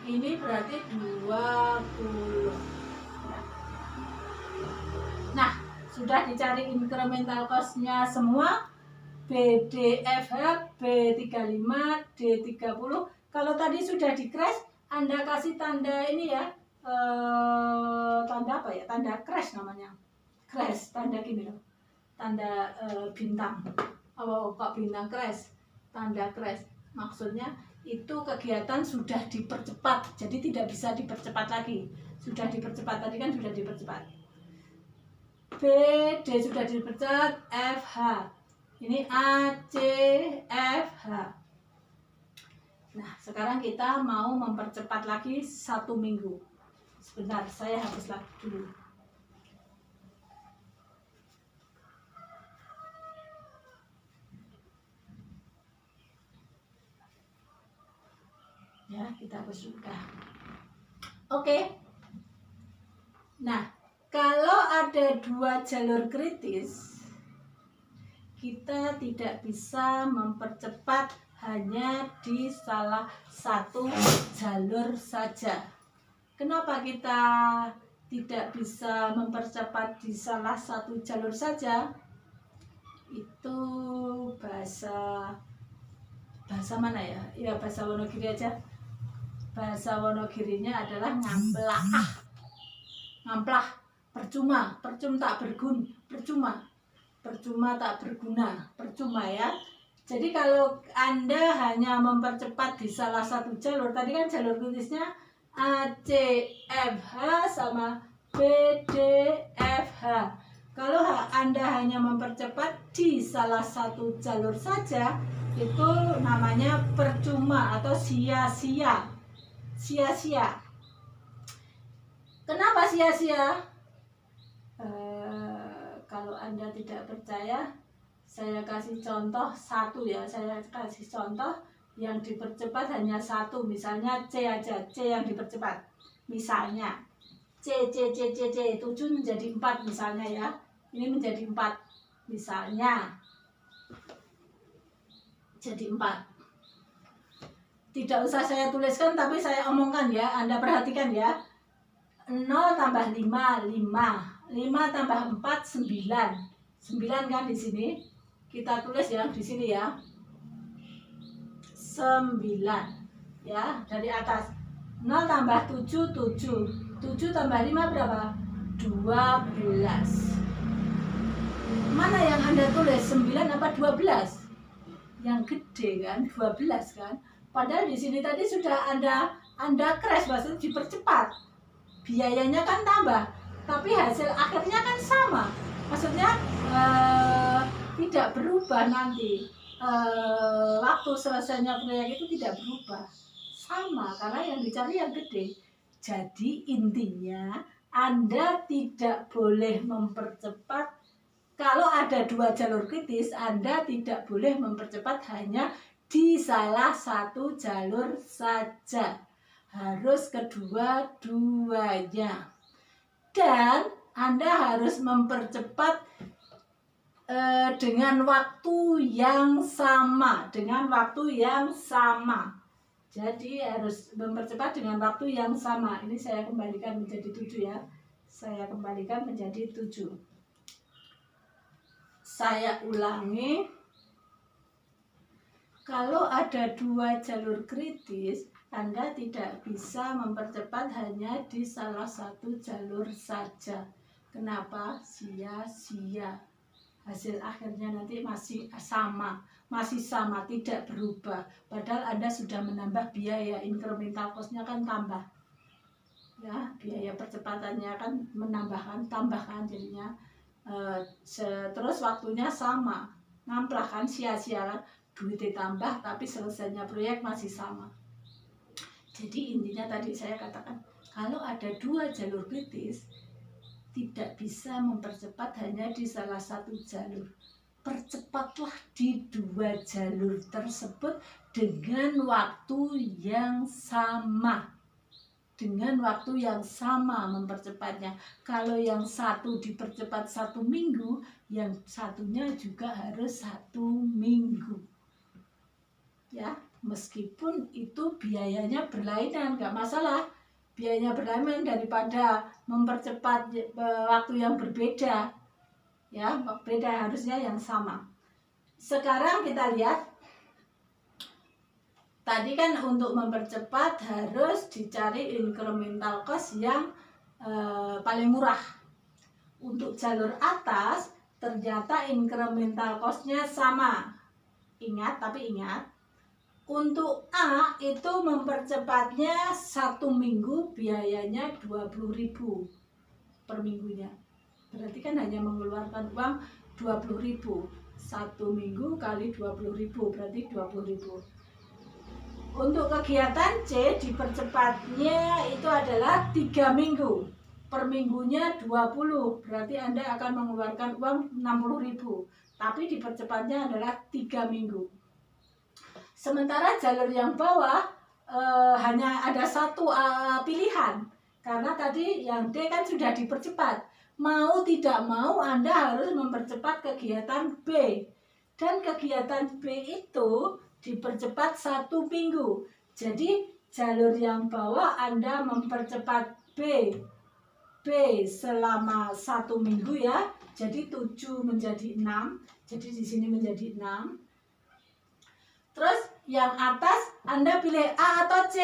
Ini berarti 20. Nah, sudah dicari incremental cost-nya semua. BDFH, B35, D30. Kalau tadi sudah di crash, Anda kasih tanda ini ya, tanda apa ya? Tanda crash namanya. Crash, tanda gini loh. Tanda bintang. Oh, kok bintang crash? Tanda crash. Maksudnya itu kegiatan sudah dipercepat, jadi tidak bisa dipercepat lagi. Sudah dipercepat, tadi kan sudah dipercepat. B, D sudah dipercepat, F, H. Ini A, C, F, H. Nah, sekarang kita mau mempercepat lagi 1 minggu. Sebentar, saya hapus lagi dulu. Ya, kita hapus juga. Oke. Nah, kalau ada 2 jalur kritis, kita tidak bisa mempercepat hanya di salah satu jalur saja. Kenapa kita tidak bisa mempercepat di salah satu jalur saja? Itu bahasa mana ya? Ya, bahasa Wonogiri aja. Bahasa Wonogirinya adalah ngamplah, percuma tak percuma ya. Jadi kalau Anda hanya mempercepat di salah satu jalur, tadi kan jalur kritisnya A, C, F, H sama B, D, F, H. Kalau Anda hanya mempercepat di salah satu jalur saja, itu namanya percuma atau sia-sia. Kenapa sia-sia? Kalau Anda tidak percaya, saya kasih contoh satu ya. Saya kasih contoh yang dipercepat hanya satu. Misalnya C aja, C yang dipercepat. Misalnya C 7 menjadi 4 misalnya ya. Ini menjadi 4 misalnya. Jadi 4. Tidak usah saya tuliskan, tapi saya omongkan ya. Anda perhatikan ya. 0 tambah 5, 5 tambah 4, 9 kan di sini. Kita tulis ya di sini ya. 9 ya, dari atas. 0 tambah 7, 7 tambah 5 berapa? 12. Mana yang Anda tulis? 9 apa 12? Yang gede kan, 12 kan. Padahal di sini tadi sudah Anda crash, maksudnya dipercepat. Biayanya kan tambah, tapi hasil akhirnya kan sama. Maksudnya tidak berubah nanti. Waktu selesainya proyek itu tidak berubah. Sama, karena yang dicari yang gede. Jadi intinya Anda tidak boleh mempercepat. Kalau ada 2 jalur kritis, Anda tidak boleh mempercepat hanya di salah satu jalur saja. Harus kedua-duanya. Dan Anda harus mempercepat dengan waktu yang sama. Jadi harus mempercepat dengan waktu yang sama. Ini saya kembalikan menjadi 7 ya. Saya kembalikan menjadi 7. Saya ulangi. Kalau ada 2 jalur kritis, Anda tidak bisa mempercepat hanya di salah satu jalur saja. Kenapa? Sia-sia. Hasil akhirnya nanti masih sama, tidak berubah. Padahal Anda sudah menambah biaya, incremental cost-nya kan tambah. Ya, biaya percepatannya kan tambahkan jadinya. Terus waktunya sama, ngamplah kan, sia-sia kan, duit ditambah tapi selesainya proyek masih sama. Jadi intinya tadi saya katakan, kalau ada 2 jalur kritis, tidak bisa mempercepat hanya di salah satu jalur. Percepatlah di 2 jalur tersebut dengan waktu yang sama. Dengan waktu yang sama mempercepatnya. Kalau yang satu dipercepat 1 minggu, yang satunya juga harus 1 minggu. Ya, meskipun itu biayanya berlainan, nggak masalah. Biayanya berlainan daripada mempercepat waktu yang berbeda. Ya, beda, harusnya yang sama. Sekarang kita lihat, tadi kan untuk mempercepat harus dicari incremental cost yang paling murah. Untuk jalur atas ternyata incremental cost-nya sama. Ingat, untuk A itu mempercepatnya 1 minggu, biayanya 20.000 per minggunya. Berarti kan hanya mengeluarkan uang 20.000. 1 minggu kali 20.000 berarti 20.000. Untuk kegiatan C dipercepatnya itu adalah 3 minggu. Per minggunya 20, berarti Anda akan mengeluarkan uang 60.000. Tapi dipercepatnya adalah 3 minggu. Sementara jalur yang bawah hanya ada 1 pilihan. Karena tadi yang D kan sudah dipercepat. Mau tidak mau Anda harus mempercepat kegiatan B. Dan kegiatan B itu dipercepat 1 minggu. Jadi jalur yang bawah Anda mempercepat B selama 1 minggu ya. Jadi 7 menjadi 6. Jadi di sini menjadi 6. Terus yang atas Anda pilih A atau C?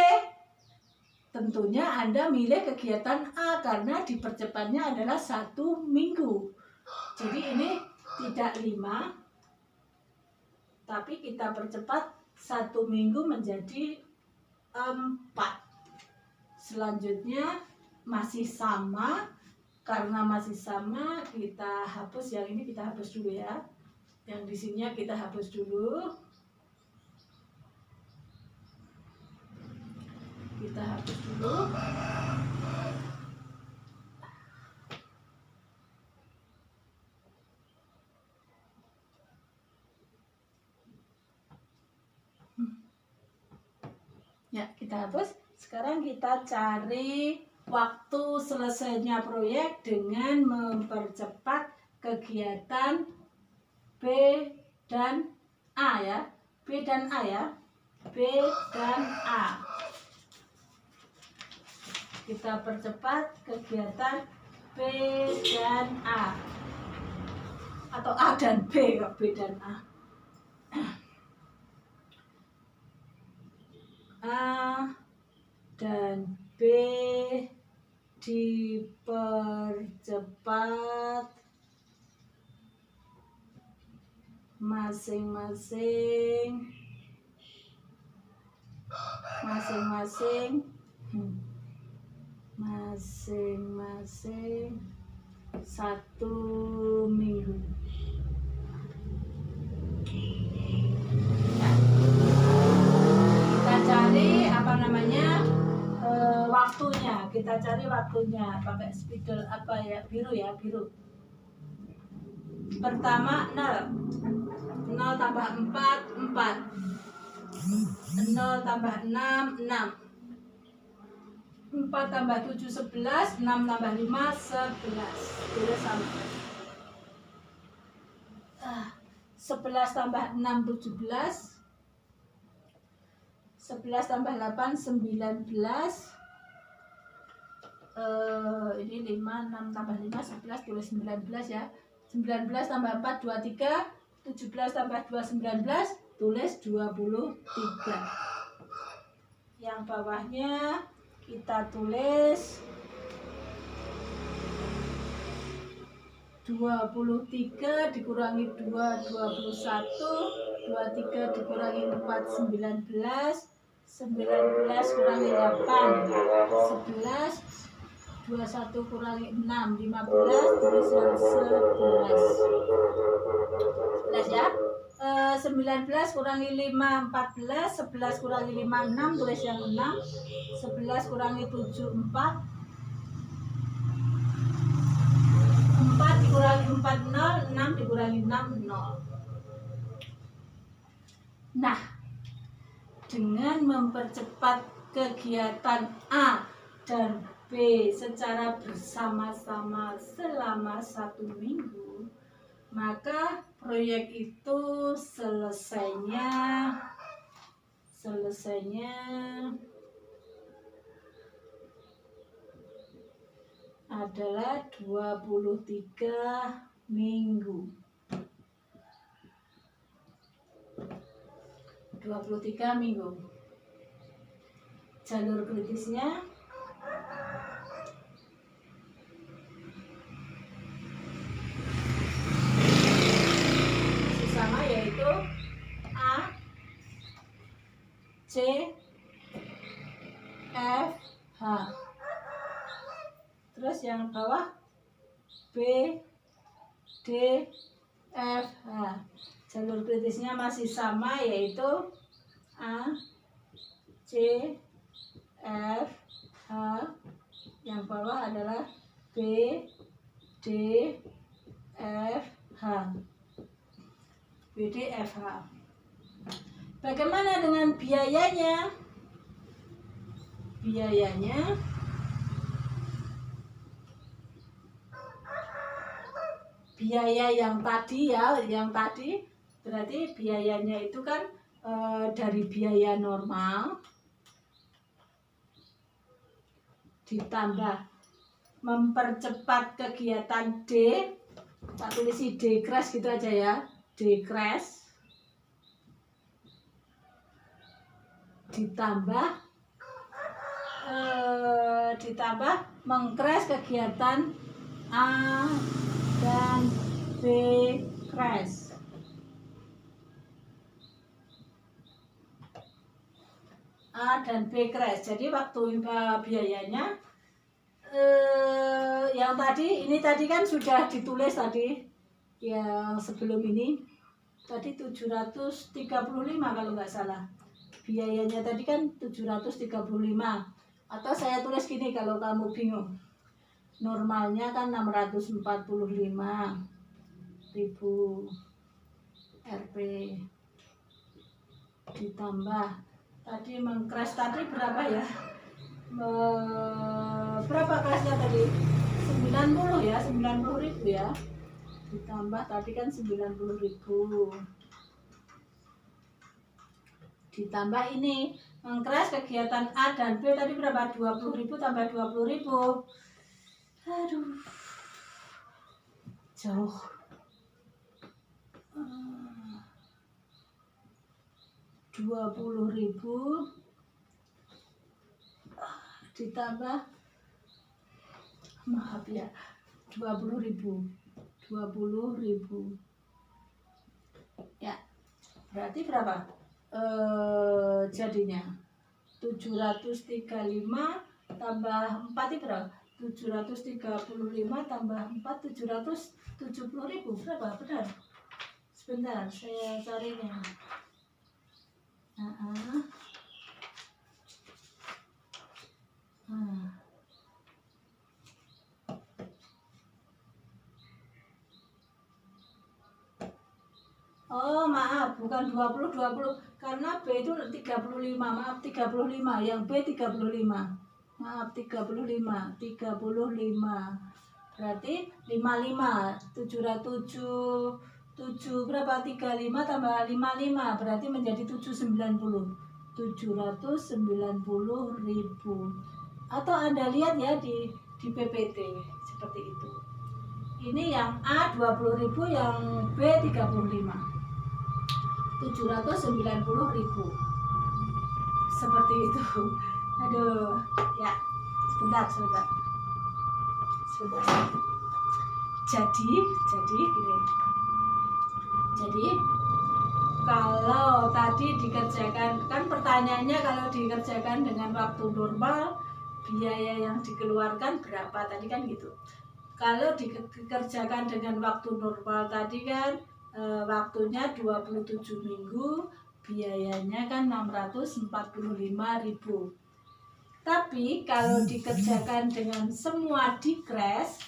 Tentunya Anda milih kegiatan A karena dipercepatnya adalah 1 minggu. Jadi ini tidak 5, tapi kita percepat 1 minggu menjadi 4. Selanjutnya masih sama. Karena masih sama, kita hapus yang ini, kita hapus dulu ya. Yang di sini kita hapus dulu. Kita hapus dulu. Ya, kita hapus. Sekarang kita cari waktu selesainya proyek dengan mempercepat kegiatan B dan A ya. B dan A ya. B dan A. Kita percepat kegiatan B dan A. Atau A dan B, kok B dan A. A dan B dipercepat masing-masing 1 minggu. Kita cari waktunya. Kita cari waktunya pakai spidol apa ya? Biru ya, biru. Pertama 0. 0 tambah 4, 4. 0 tambah 6, 6. 4 tambah 7, 11. 6 tambah 5, 11. Sudah sampai. 11 tambah 6, 17. 11 tambah 8, 19. Ini 5, 6 tambah 5, 11, tulis 19 ya. 19 tambah 4, 23. 17 tambah 2, 19. Tulis 23. Yang bawahnya kita tulis 23 dikurangi 2, 21, 23 dikurangi 4, 19, 19 kurangi 8, 11, 21 kurangi 6, 15, tulis yang 11 ya. 19 kurangi 5, 14, 11 kurangi 5, 6, tulis yang 6, 11 kurangi 7, 4, 4 dikurangi 4, 0, 6 dikurangi 6, 0. Nah, dengan mempercepat kegiatan A dan B secara bersama-sama selama 1 minggu, maka proyek itu selesainya adalah 23 minggu. 23 minggu. Jalur kritisnya masih sama, yaitu A, C, F, H. Terus yang bawah B, D, F, H. Jalur kritisnya masih sama, yaitu A, C, F, H. Yang bawah adalah B, D, F, H. B, D, F, H. Bagaimana dengan biayanya? Biaya yang tadi berarti biayanya itu kan dari biaya normal ditambah mempercepat kegiatan D, tak tulis D crash gitu aja ya, D crash, ditambah mengcrash kegiatan A dan B crash. A dan B crash. Jadi waktu biayanya yang ini tadi kan sudah ditulis tadi, yang sebelum ini tadi 735 kalau nggak salah. Biayanya tadi kan 735, atau saya tulis gini kalau kamu bingung. Normalnya kan 645.000 Rp, ditambah tadi mengcrash tadi berapa ya? Berapa crashnya tadi? 90 ya, 90.000 ya. Ditambah tadi kan 90.000. Ditambah ini mengcrash kegiatan A dan B tadi berapa? 20.000 tambah 20.000. Aduh, jauh. 20.000 ditambah, maaf ya, 20.000 ya, berarti berapa jadinya? 735 tambah 4 itu berapa? 735 tambah 4, 770.000. Berapa? Benar? Sebentar, saya carinya. Oh maaf, bukan 20 karena B itu 35, maaf 35, yang B 35, maaf 35, berarti 55, 7 berapa? 35 tambah 55 berarti menjadi 790.000. Atau Anda lihat ya di PPT seperti itu. Ini yang A 20.000, yang B 35. 790.000 seperti itu. Aduh, ya, sebentar. Jadi gini. Jadi kalau tadi dikerjakan, kan pertanyaannya kalau dikerjakan dengan waktu normal, biaya yang dikeluarkan berapa tadi kan gitu. Kalau dikerjakan dengan waktu normal tadi kan waktunya 27 minggu, biayanya kan 645.000. Tapi kalau dikerjakan dengan semua di crash,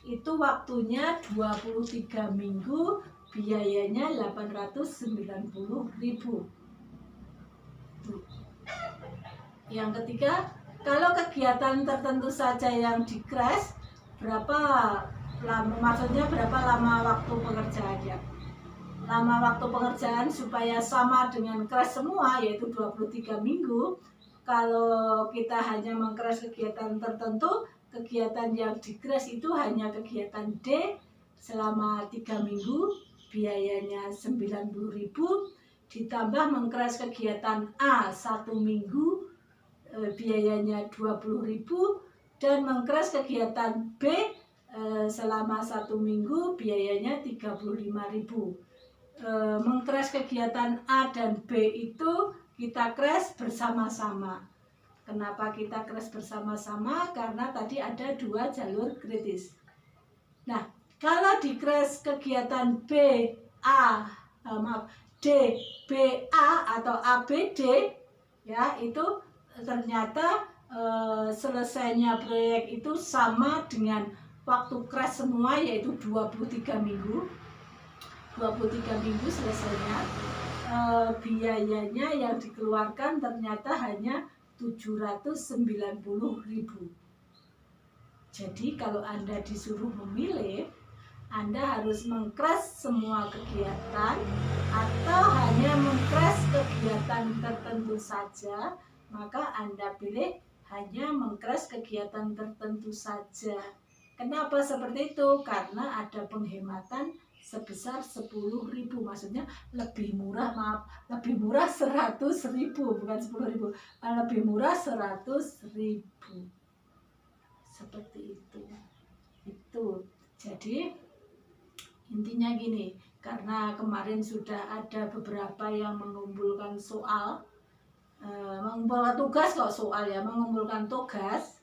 itu waktunya 23 minggu, biayanya 890.000. Yang ketiga, kalau kegiatan tertentu saja yang di crash, berapa lama waktu pengerjaannya? Lama waktu pengerjaan supaya sama dengan crash semua, yaitu 23 minggu. Kalau kita hanya meng-crash kegiatan tertentu, kegiatan yang di crash itu hanya kegiatan D selama 3 minggu, biayanya 90.000, ditambah meng-crash kegiatan A 1 minggu, biayanya 20.000, dan meng-crash kegiatan B selama 1 minggu, biayanya 35.000. Meng-crash kegiatan A dan B itu kita crash bersama-sama. Kenapa kita crash bersama-sama? Karena tadi ada 2 jalur kritis. Nah, kalau di crash kegiatan D, B, A atau ABD, ya itu ternyata selesainya proyek itu sama dengan waktu crash semua, yaitu 23 minggu. 23 minggu selesainya. Biayanya yang dikeluarkan ternyata hanya 790.000. Jadi kalau Anda disuruh memilih, Anda harus meng-crash semua kegiatan atau hanya meng-crash kegiatan tertentu saja, maka Anda pilih hanya meng-crash kegiatan tertentu saja. Kenapa seperti itu? Karena ada penghematan sebesar 10.000, maksudnya lebih murah 100.000, bukan 10.000, lebih murah 100.000, seperti itu. Jadi intinya gini, karena kemarin sudah ada beberapa yang mengumpulkan soal, mengumpulkan tugas mengumpulkan tugas,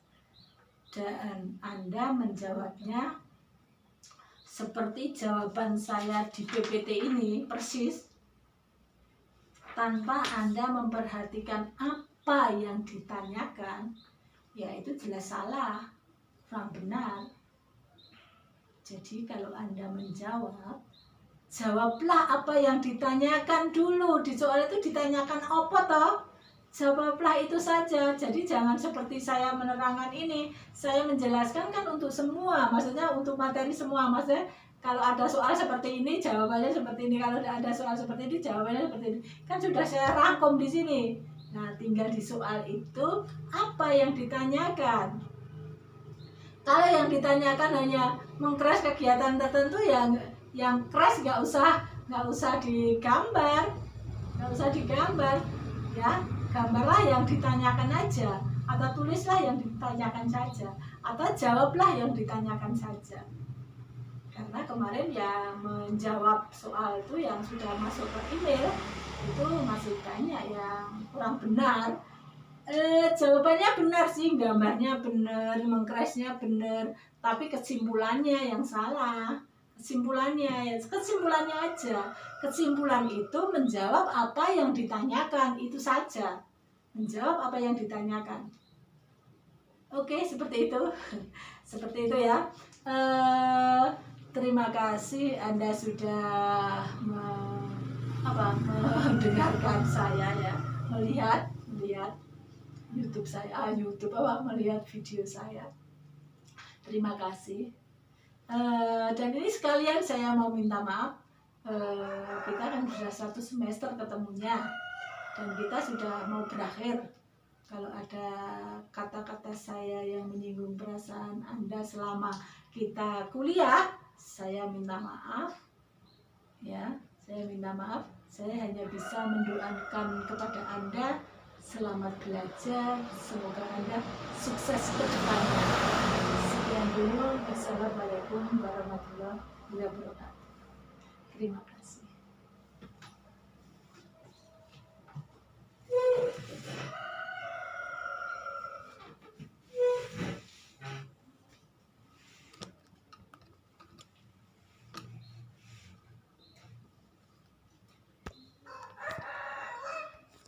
dan Anda menjawabnya seperti jawaban saya di PPT ini persis, tanpa Anda memperhatikan apa yang ditanyakan, ya itu jelas salah, kurang benar. Jadi kalau Anda menjawab, jawablah apa yang ditanyakan dulu. Di soal itu ditanyakan apa toh? Jawablah itu saja. Jadi jangan seperti saya menerangkan ini, saya menjelaskan kan untuk semua, maksudnya untuk materi semua. Maksudnya kalau ada soal seperti ini, jawabannya seperti ini. Kalau ada soal seperti ini, jawabannya seperti ini. Kan sudah saya rangkum di sini. Nah, tinggal di soal itu apa yang ditanyakan. Kalau yang ditanyakan hanya meng-crash kegiatan tertentu, yang crash nggak usah digambar, ya. Gambarlah yang ditanyakan aja, atau tulislah yang ditanyakan saja, atau jawablah yang ditanyakan saja. Karena kemarin yang menjawab soal itu yang sudah masuk ke email itu masih banyak yang kurang benar. Jawabannya benar sih, gambarnya benar, meng-crashnya benar, tapi kesimpulannya yang salah. Kesimpulannya aja. Kesimpulan itu menjawab apa yang ditanyakan, itu saja. Menjawab apa yang ditanyakan. Oke, seperti itu. Seperti itu ya. Terima kasih Anda sudah mendengarkan saya ya, melihat YouTube saya, melihat video saya. Terima kasih. Dan ini sekalian saya mau minta maaf, kita kan sudah 1 semester ketemunya dan kita sudah mau berakhir. Kalau ada kata-kata saya yang menyinggung perasaan Anda selama kita kuliah, saya minta maaf ya, saya hanya bisa mendoakan kepada Anda Selamat belajar, semoga Anda sukses ke depannya. Sekian dulu, wassalamualaikum warahmatullahi wabarakatuh. Terima kasih.